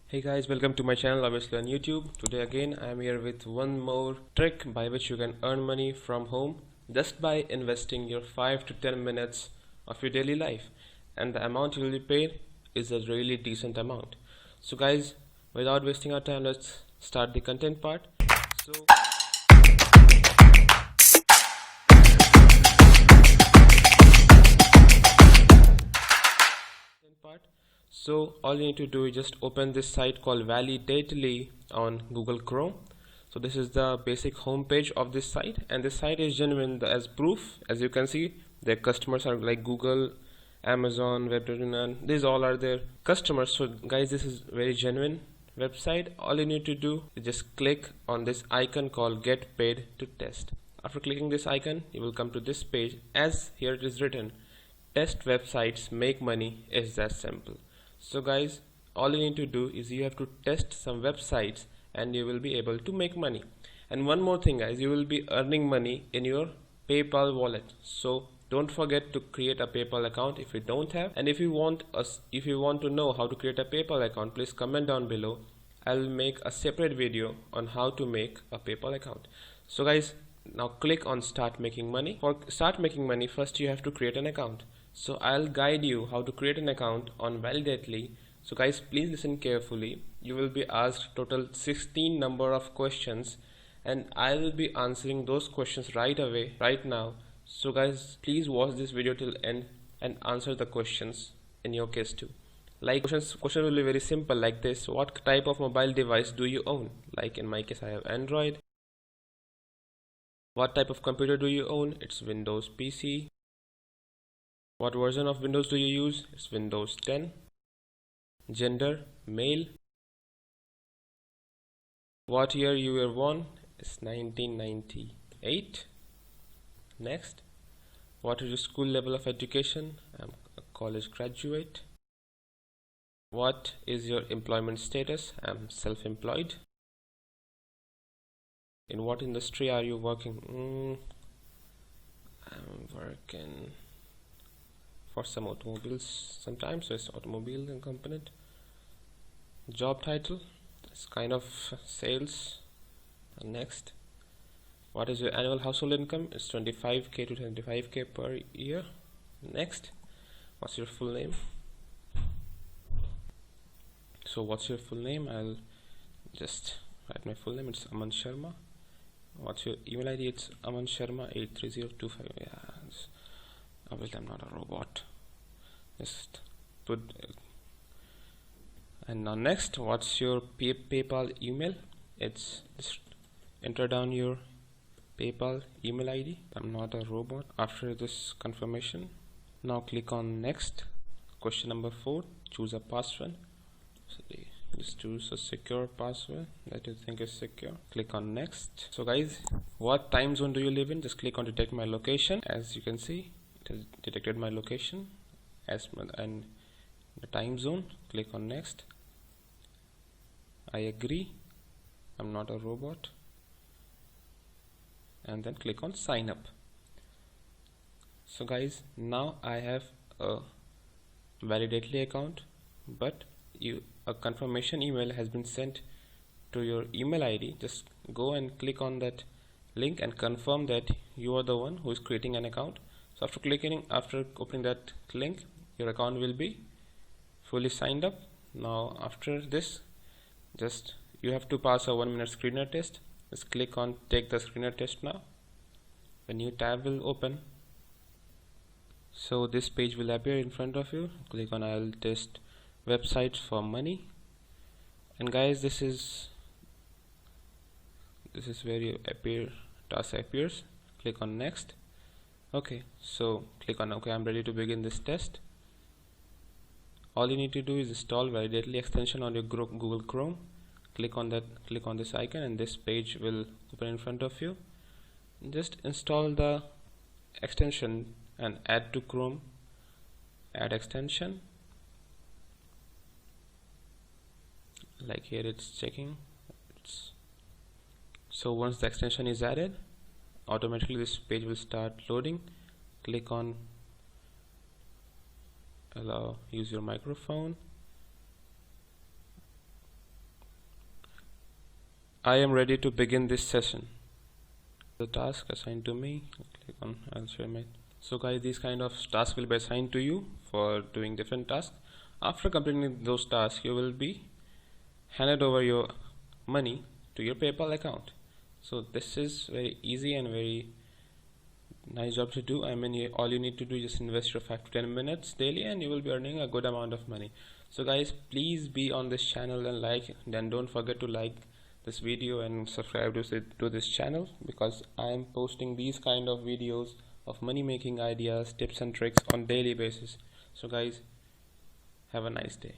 Hey guys, welcome to my channel, obviously on YouTube. Today again I am here with one more trick by which you can earn money from home just by investing your 5 to 10 minutes of your daily life, and the amount you will be paid is a really decent amount. So guys, without wasting our time, let's start the content part. So part. So all you need to do is just open this site called Validately on Google Chrome. So this is the basic home page of this site, and this site is genuine as proof. As you can see, their customers are like Google, Amazon, Web.net. These all are their customers. So guys, this is very genuine website. All you need to do is just click on this icon called Get Paid to Test. After clicking this icon, you will come to this page. As here it is written, test websites make money. Is that simple? So guys, all you need to do is you have to test some websites and you will be able to make money. And one more thing guys, you will be earning money in your PayPal wallet. So don't forget to create a PayPal account if you don't have, and if you want to know how to create a PayPal account, please comment down below. I'll make a separate video on how to make a PayPal account. So guys, now click on start making money. For start making money, first you have to create an account. So I'll guide you how to create an account on Validately. So guys, please listen carefully. You will be asked total 16 number of questions, and I will be answering those questions right away, right now. So guys, please watch this video till end and answer the questions in your case too. Like question will be very simple like this: what type of mobile device do you own? Like in my case, I have Android. What type of computer do you own? It's Windows PC. What version of Windows do you use? It's Windows 10. Gender, male. What year you were born? It's 1998. Next. What is your school level of education? I'm a college graduate. What is your employment status? I'm self-employed. In what industry are you working? I'm working for some automobiles sometimes, so it's automobile component. Job title, it's kind of sales. And next, what is your annual household income? It's 25k to 25k per year. Next, what's your full name? So what's your full name? I'll just write my full name. It's Aman Sharma. What's your email ID? It's amansharma83025. Yeah, obviously I'm not a robot. Just put and now next, what's your PayPal email? It's just enter down your PayPal email ID. I'm not a robot. After this confirmation, now click on next. Question number 4, choose a password. So just choose a secure password that you think is secure. Click on next. So guys, what time zone do you live in? Just click on detect my location. As you can see, it has detected my location and the time zone. Click on next. I agree, I'm not a robot, and then click on sign up. So guys, now I have a Validately account, but a confirmation email has been sent to your email ID. Just go and click on that link and confirm that you are the one who is creating an account. So after opening that link, your account will be fully signed up. Now after this, just you have to pass a 1-minute screener test. Just click on take the screener test now. A new tab will open. So this page will appear in front of you. Click on I'll test websites for money. And guys, this is where your task appears. Click on next. Okay, so click on okay, I'm ready to begin this test. All you need to do is install Validately extension on your Google Chrome. Click on this icon and this page will open in front of you. Just install the extension and add to Chrome. Add extension. Like here it's checking. So once the extension is added, automatically this page will start loading. Click on allow use your microphone. I am ready to begin this session. The task assigned to me, click on I'll share my. So guys, these kind of tasks will be assigned to you for doing different tasks. After completing those tasks, you will be handed over your money to your PayPal account. So this is very easy and very nice job to do. I mean, all you need to do is just invest your 5 to 10 minutes daily and you will be earning a good amount of money. So guys, please be on this channel and then don't forget to like this video and subscribe to this channel, because I am posting these kind of videos of money making ideas, tips and tricks on daily basis. So guys, have a nice day.